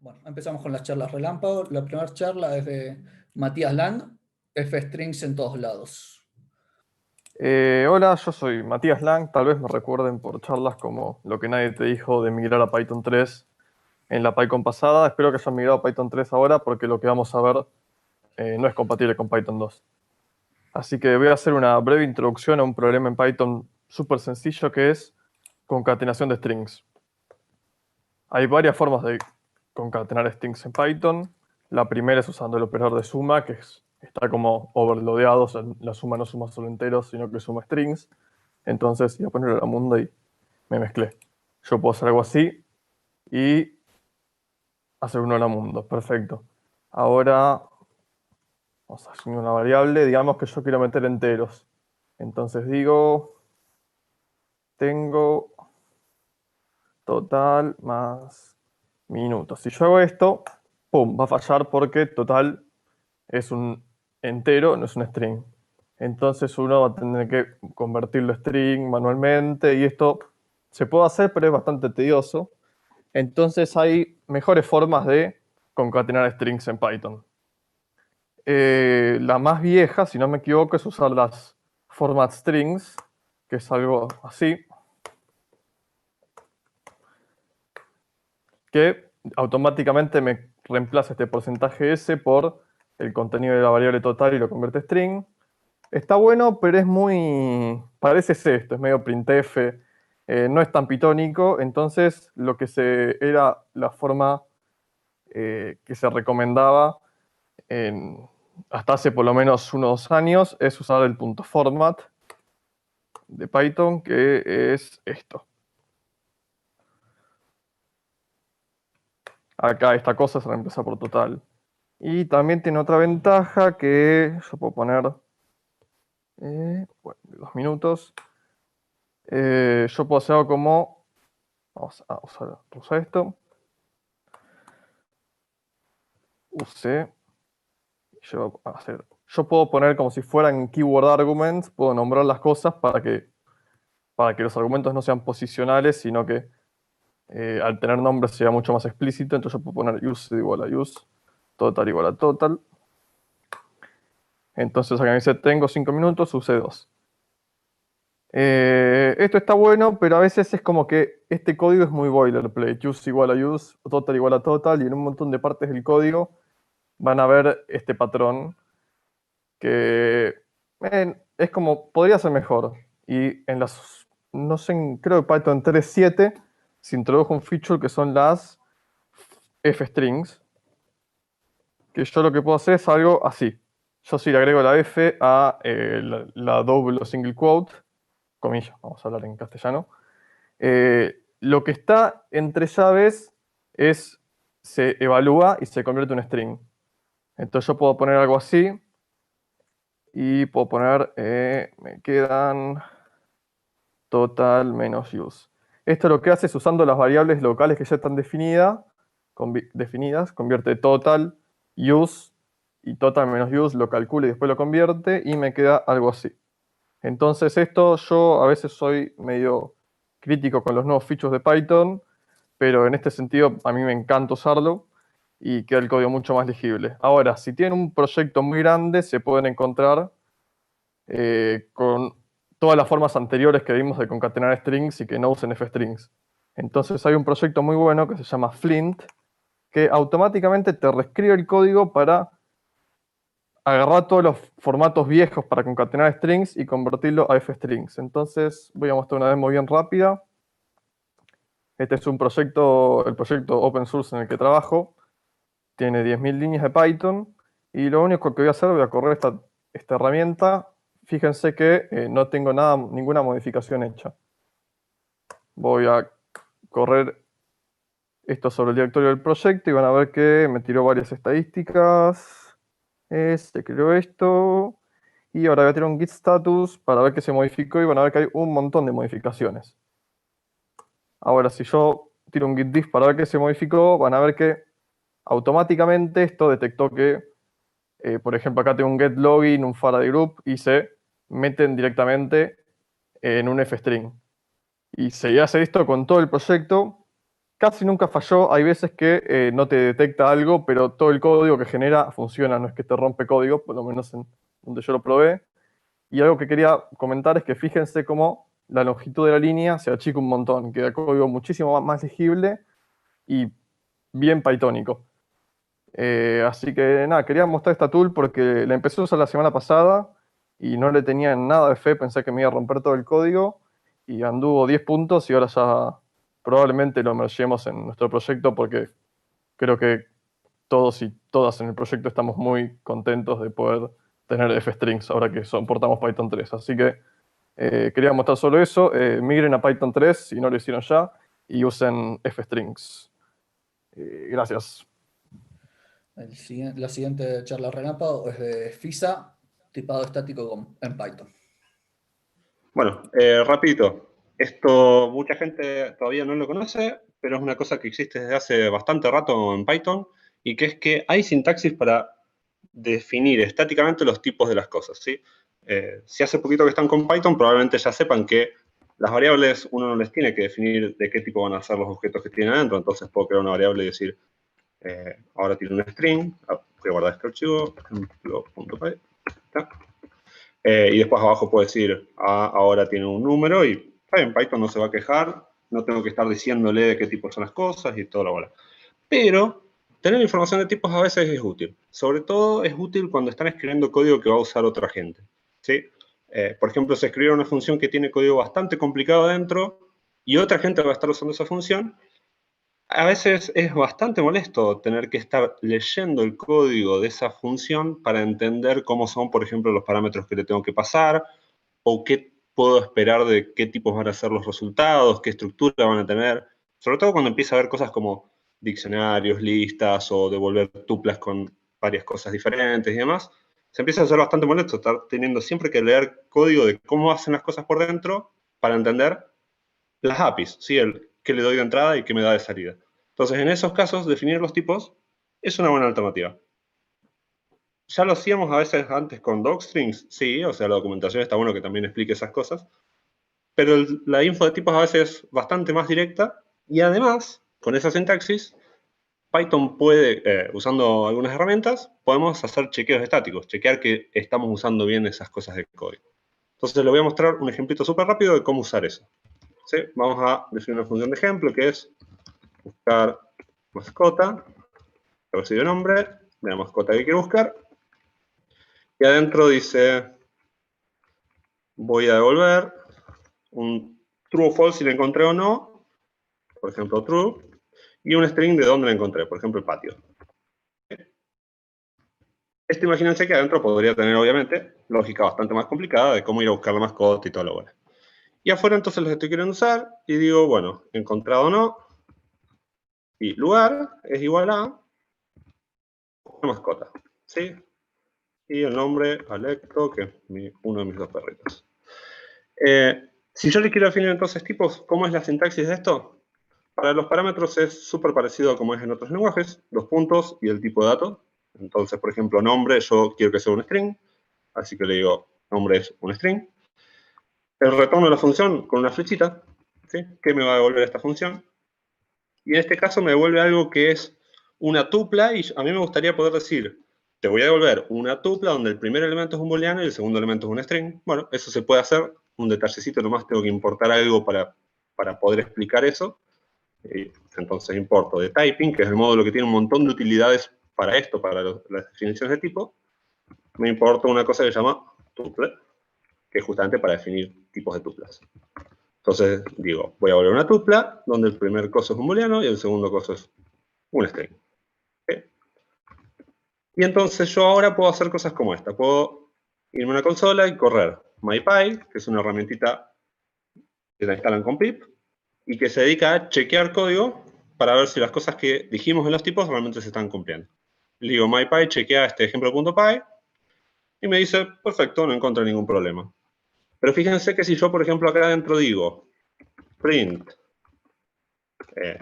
Bueno, empezamos con las charlas relámpago. La primera charla es de Matías Lang, F-Strings en todos lados. Hola, yo soy Matías Lang. Tal vez me recuerden por charlas como lo que nadie te dijo de migrar a Python 3 en la PyCon pasada. Espero que hayan migrado a Python 3 ahora porque lo que vamos a ver no es compatible con Python 2. Así que voy a hacer una breve introducción a un problema en Python súper sencillo que es concatenación de strings. Hay varias formas de concatenar strings en Python. La primera es usando el operador de suma, está como overloadeado, o sea, la suma no suma solo enteros, sino que suma strings. Entonces iba a ponerlo a la munda y me mezclé. Yo puedo hacer algo así y hacer uno a la mundo. Perfecto. Ahora vamos a asignar una variable. Digamos que yo quiero meter enteros. Entonces digo, tengo total más minutos. Si yo hago esto, ¡pum! Va a fallar porque total es un entero, no es un string. Entonces uno va a tener que convertirlo a string manualmente y esto se puede hacer, pero es bastante tedioso. Entonces hay mejores formas de concatenar strings en Python. La más vieja, si no me equivoco, es usar las format strings, que es algo así, que automáticamente me reemplaza este porcentaje S por el contenido de la variable total y lo convierte a string. Está bueno, pero es muy... parece esto, es medio printf, no es tan pitónico, entonces lo que era la forma que se recomendaba hasta hace por lo menos unos años es usar el punto format de Python, que es esto. Acá esta cosa se reemplaza por total. Y también tiene otra ventaja que yo puedo poner, bueno, 2 minutos. Yo puedo hacer algo como, vamos a usar esto. Yo puedo poner como si fueran keyword arguments, puedo nombrar las cosas para que los argumentos no sean posicionales, sino que al tener nombres sea mucho más explícito. Entonces yo puedo poner use igual a use, total igual a total. Entonces acá me dice tengo 5 minutos, use 2. Esto está bueno, pero a veces es como que este código es muy boilerplate. Use igual a use, total igual a total, y en un montón de partes del código van a ver este patrón que es como, podría ser mejor. Y no sé, creo que Python 3.7 se introdujo un feature que son las f-strings, que yo lo que puedo hacer es algo así. Yo si le agrego la f a la double o single quote, comillas, vamos a hablar en castellano, lo que está entre llaves se evalúa y se convierte en un string. Entonces yo puedo poner algo así, y puedo poner, me quedan total menos use. Esto lo que hace es usando las variables locales que ya están definidas, convierte total, use y total menos use, lo calcula y después lo convierte y me queda algo así. Entonces esto yo a veces soy medio crítico con los nuevos features de Python, pero en este sentido a mí me encanta usarlo y queda el código mucho más legible. Ahora, si tienen un proyecto muy grande, se pueden encontrar con todas las formas anteriores que vimos de concatenar strings y que no usen f-strings. Entonces hay un proyecto muy bueno que se llama Flint, que automáticamente te reescribe el código para agarrar todos los formatos viejos para concatenar strings y convertirlo a f-strings. Entonces voy a mostrar una demo bien rápida. Este es el proyecto open source en el que trabajo. Tiene 10.000 líneas de Python y lo único que voy a hacer, voy a correr esta herramienta. Fíjense que no tengo ninguna modificación hecha. Voy a correr esto sobre el directorio del proyecto y van a ver que me tiró varias estadísticas. Se creó esto. Y ahora voy a tirar un git status para ver que se modificó y van a ver que hay un montón de modificaciones. Ahora, si yo tiro un git diff para ver que se modificó, van a ver que automáticamente esto detectó que, por ejemplo, acá tengo un get login, un Faraday group y se meten directamente en un f-string. Y se hace esto con todo el proyecto casi nunca falló. Hay veces que no te detecta algo, pero todo el código que genera funciona, no es que te rompe código, por lo menos en donde yo lo probé. Y algo que quería comentar es que fíjense cómo la longitud de la línea se achica un montón, queda código muchísimo más legible y bien pythónico. Así que nada, quería mostrar esta tool porque la empecé a usar la semana pasada y no le tenía nada de fe, pensé que me iba a romper todo el código y anduvo 10 puntos y ahora ya probablemente lo mergemos en nuestro proyecto porque creo que todos y todas en el proyecto estamos muy contentos de poder tener F-Strings ahora que soportamos Python 3. Así que quería mostrar solo eso. Migren a Python 3 si no lo hicieron ya y usen F-Strings. Gracias. La siguiente charla relámpago es de FISA, tipado estático en Python. Bueno, rapidito. Esto mucha gente todavía no lo conoce, pero es una cosa que existe desde hace bastante rato en Python y que es que hay sintaxis para definir estáticamente los tipos de las cosas, ¿sí? Si hace poquito que están con Python, probablemente ya sepan que las variables uno no les tiene que definir de qué tipo van a ser los objetos que tiene adentro, entonces puedo crear una variable y decir, ahora tiene un string, voy a guardar este archivo, ejemplo.py, y después abajo puedo decir, ahora tiene un número y en Python no se va a quejar, no tengo que estar diciéndole de qué tipo son las cosas y todo lo bola. Pero tener información de tipos a veces es útil. Sobre todo es útil cuando están escribiendo código que va a usar otra gente, ¿sí? Por ejemplo, se escribe una función que tiene código bastante complicado adentro y otra gente va a estar usando esa función. A veces es bastante molesto tener que estar leyendo el código de esa función para entender cómo son, por ejemplo, los parámetros que le tengo que pasar o qué puedo esperar de qué tipos van a ser los resultados, qué estructura van a tener. Sobre todo cuando empieza a haber cosas como diccionarios, listas o devolver tuplas con varias cosas diferentes y demás, se empieza a hacer bastante molesto estar teniendo siempre que leer código de cómo hacen las cosas por dentro para entender las APIs, ¿sí? El qué le doy de entrada y qué me da de salida. Entonces, en esos casos, definir los tipos es una buena alternativa. Ya lo hacíamos a veces antes con docstrings, sí, o sea, la documentación está bueno que también explique esas cosas, pero la info de tipos a veces es bastante más directa y además, con esa sintaxis, Python puede, usando algunas herramientas, podemos hacer chequeos estáticos, chequear que estamos usando bien esas cosas de código. Entonces, les voy a mostrar un ejemplito súper rápido de cómo usar eso. ¿Sí? Vamos a definir una función de ejemplo que es buscar mascota, recibe nombre de la mascota que quiero buscar, y adentro dice, voy a devolver un true o false si la encontré o no, por ejemplo true, y un string de dónde la encontré, por ejemplo el patio. Imagínense que adentro podría tener, obviamente, lógica bastante más complicada de cómo ir a buscar la mascota y todo lo bueno. Y afuera entonces los estoy queriendo usar y digo, bueno, encontrado o no, y lugar es igual a una mascota, ¿sí? Y el nombre, Alecto, que es uno de mis dos perritos. Si yo le quiero definir entonces tipos, ¿cómo es la sintaxis de esto? Para los parámetros es súper parecido a como es en otros lenguajes, los puntos y el tipo de dato. Entonces, por ejemplo, nombre, yo quiero que sea un string, así que le digo, nombre es un string. El retorno de la función con una flechita, ¿sí? ¿Qué me va a devolver esta función? Y en este caso me devuelve algo que es una tupla y a mí me gustaría poder decir, te voy a devolver una tupla donde el primer elemento es un booleano y el segundo elemento es un string. Bueno, eso se puede hacer, un detallecito nomás, tengo que importar algo para poder explicar eso. Entonces importo de typing, que es el módulo que tiene un montón de utilidades para esto, para las definiciones de tipo. Me importo una cosa que se llama tuple, que es justamente para definir tipos de tuplas. Entonces digo, voy a volver una tupla, donde el primer coso es un booleano y el segundo coso es un string. ¿Okay? Y entonces yo ahora puedo hacer cosas como esta. Puedo irme a una consola y correr MyPy, que es una herramientita que la instalan con pip, y que se dedica a chequear código para ver si las cosas que dijimos en los tipos realmente se están cumpliendo. Le digo MyPy, chequea este ejemplo.py, y me dice, perfecto, no encuentro ningún problema. Pero fíjense que si yo, por ejemplo, acá adentro digo print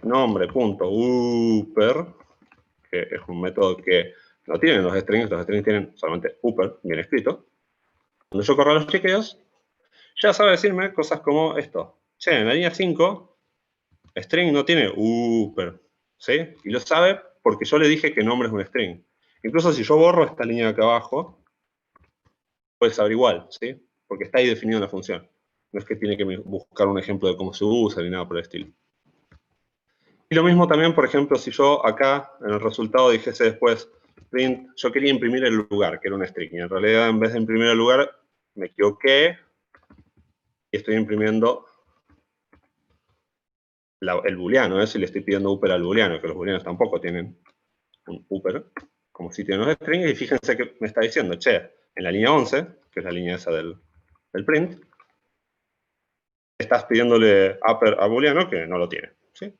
nombre.upper, que es un método que no tienen los strings tienen solamente upper, bien escrito. Cuando yo corro los chequeos, ya sabe decirme cosas como esto. Che, en la línea 5 string no tiene pero, ¿sí? Y lo sabe porque yo le dije que nombre es un string. Incluso si yo borro esta línea de acá abajo, puede saber igual, ¿sí? Porque está ahí definido en la función. No es que tiene que buscar un ejemplo de cómo se usa ni nada por el estilo. Y lo mismo también, por ejemplo, si yo acá en el resultado dijese después print, yo quería imprimir el lugar, que era un string, y en realidad en vez de imprimir el lugar, me equivoqué y estoy imprimiendo el booleano, ¿eh? Si le estoy pidiendo upper al booleano, que los booleanos tampoco tienen un upper, como si tienen los strings, y fíjense que me está diciendo, che, en la línea 11, que es la línea esa del print, estás pidiéndole upper a booleano que no lo tiene, ¿sí?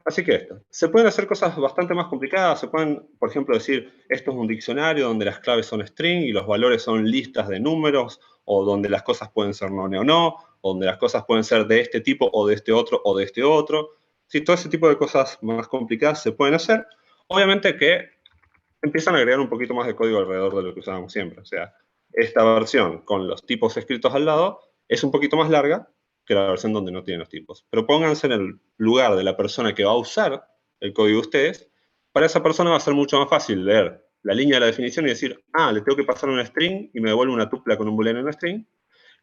Así que esto. Se pueden hacer cosas bastante más complicadas. Se pueden, por ejemplo, decir, esto es un diccionario donde las claves son string y los valores son listas de números, o donde las cosas pueden ser no o no, o donde las cosas pueden ser de este tipo o de este otro o de este otro. Sí, todo ese tipo de cosas más complicadas se pueden hacer. Obviamente que empiezan a agregar un poquito más de código alrededor de lo que usábamos siempre. O sea, esta versión con los tipos escritos al lado es un poquito más larga que la versión donde no tiene los tipos. Pero pónganse en el lugar de la persona que va a usar el código de ustedes. Para esa persona va a ser mucho más fácil leer la línea de la definición y decir, le tengo que pasar un string y me devuelve una tupla con un booleano en un string,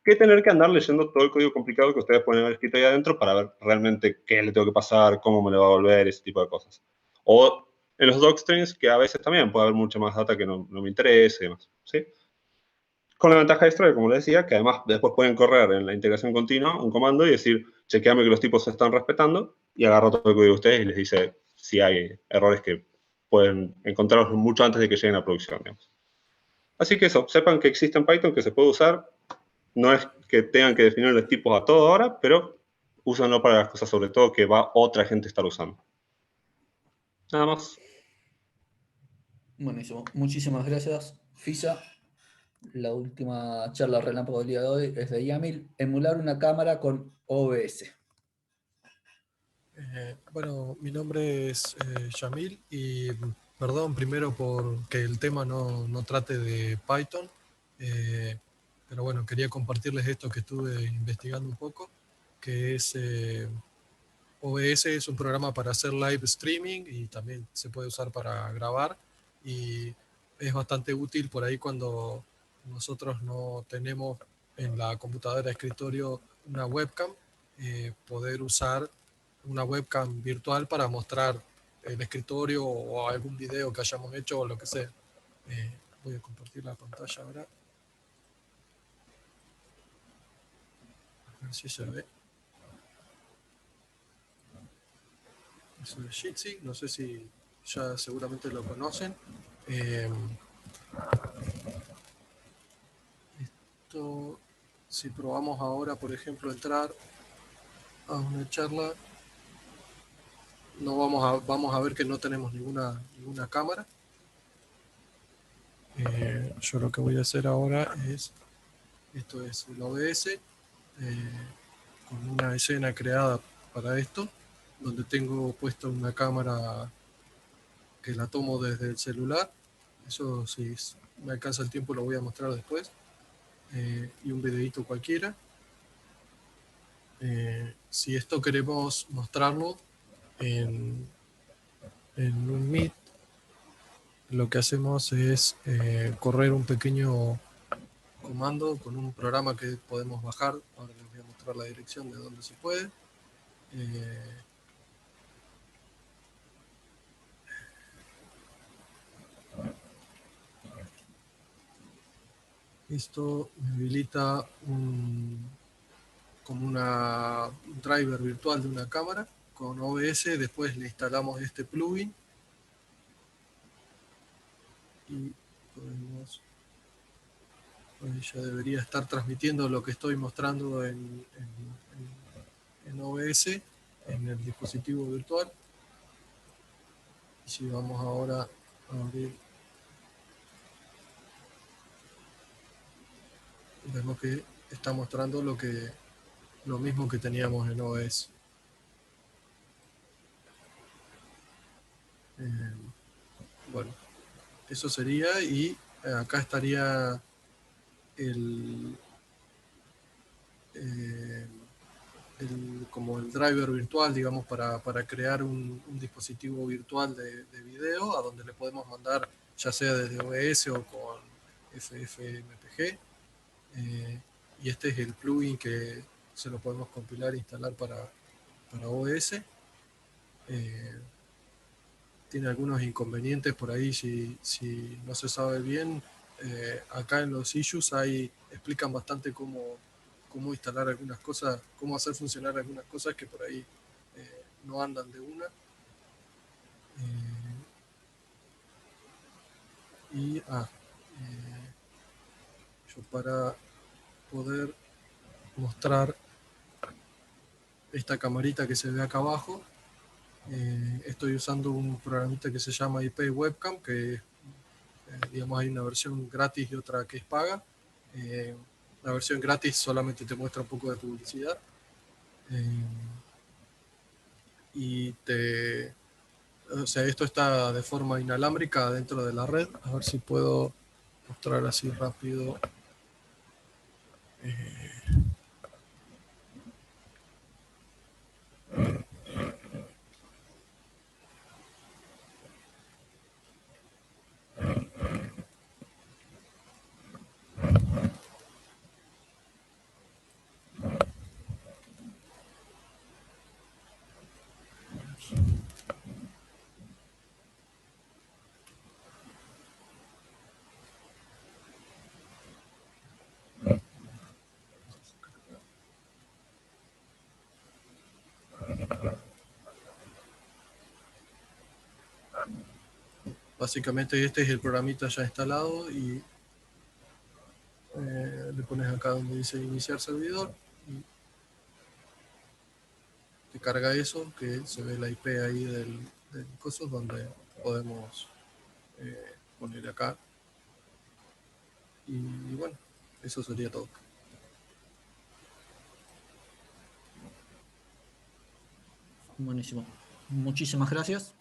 que tener que andar leyendo todo el código complicado que ustedes pueden haber escrito ahí adentro para ver realmente qué le tengo que pasar, cómo me lo va a devolver, ese tipo de cosas. O en los docstrings, que a veces también puede haber mucha más data que no me interese y demás, ¿sí? Con la ventaja extra, como les decía, que además después pueden correr en la integración continua un comando y decir, chequeame que los tipos se están respetando, y agarra todo el código de ustedes y les dice si hay errores que pueden encontrarlos mucho antes de que lleguen a producción, digamos. Así que eso, sepan que existe en Python, que se puede usar. No es que tengan que definir los tipos a toda hora, pero úsenlo para las cosas sobre todo que va otra gente a estar usando. Nada más. Buenísimo. Muchísimas gracias, Fisa. La última charla relámpago del día de hoy es de Yamil. Emular una cámara con OBS. Bueno, mi nombre es Yamil y perdón primero por que el tema no trate de Python, pero bueno, quería compartirles esto que estuve investigando un poco, que es OBS es un programa para hacer live streaming y también se puede usar para grabar y es bastante útil por ahí cuando nosotros no tenemos en la computadora de escritorio una webcam, poder usar una webcam virtual para mostrar el escritorio o algún video que hayamos hecho o lo que sea. Voy a compartir la pantalla ahora. A ver si se ve. Eso es Jitsi, no sé si ya seguramente lo conocen. Esto, si probamos ahora, por ejemplo, entrar a una charla, no vamos a ver que no tenemos ninguna cámara. Yo lo que voy a hacer ahora es, esto es el OBS, con una escena creada para esto, donde tengo puesta una cámara que la tomo desde el celular. Eso, si me alcanza el tiempo, lo voy a mostrar después. Y un videito cualquiera. Si esto queremos mostrarlo en un Meet, lo que hacemos es correr un pequeño comando con un programa que podemos bajar. Ahora les voy a mostrar la dirección de donde se puede. Esto me habilita como un driver virtual de una cámara con OBS. Después le instalamos este plugin y podemos, ya debería estar transmitiendo lo que estoy mostrando en OBS en el dispositivo virtual. Y si vamos ahora a abrir, vemos que está mostrando lo mismo que teníamos en OBS. Bueno, eso sería, y acá estaría el como el driver virtual, digamos, para crear un dispositivo virtual de video a donde le podemos mandar ya sea desde OBS o con FFmpeg. Y este es el plugin que se lo podemos compilar e instalar para OBS. Tiene algunos inconvenientes por ahí si no se sabe bien. Acá en los issues explican bastante cómo instalar algunas cosas, cómo hacer funcionar algunas cosas que por ahí no andan de una. Yo para poder mostrar esta camarita que se ve acá abajo, estoy usando un programita que se llama IP Webcam, que digamos hay una versión gratis y otra que es paga. La versión gratis solamente te muestra un poco de publicidad o sea, esto está de forma inalámbrica dentro de la red. A ver si puedo mostrar así rápido. Básicamente este es el programita ya instalado y le pones acá donde dice iniciar servidor y te carga eso, que se ve la IP ahí del coso donde podemos poner acá. Y bueno, eso sería todo. Buenísimo. Muchísimas gracias.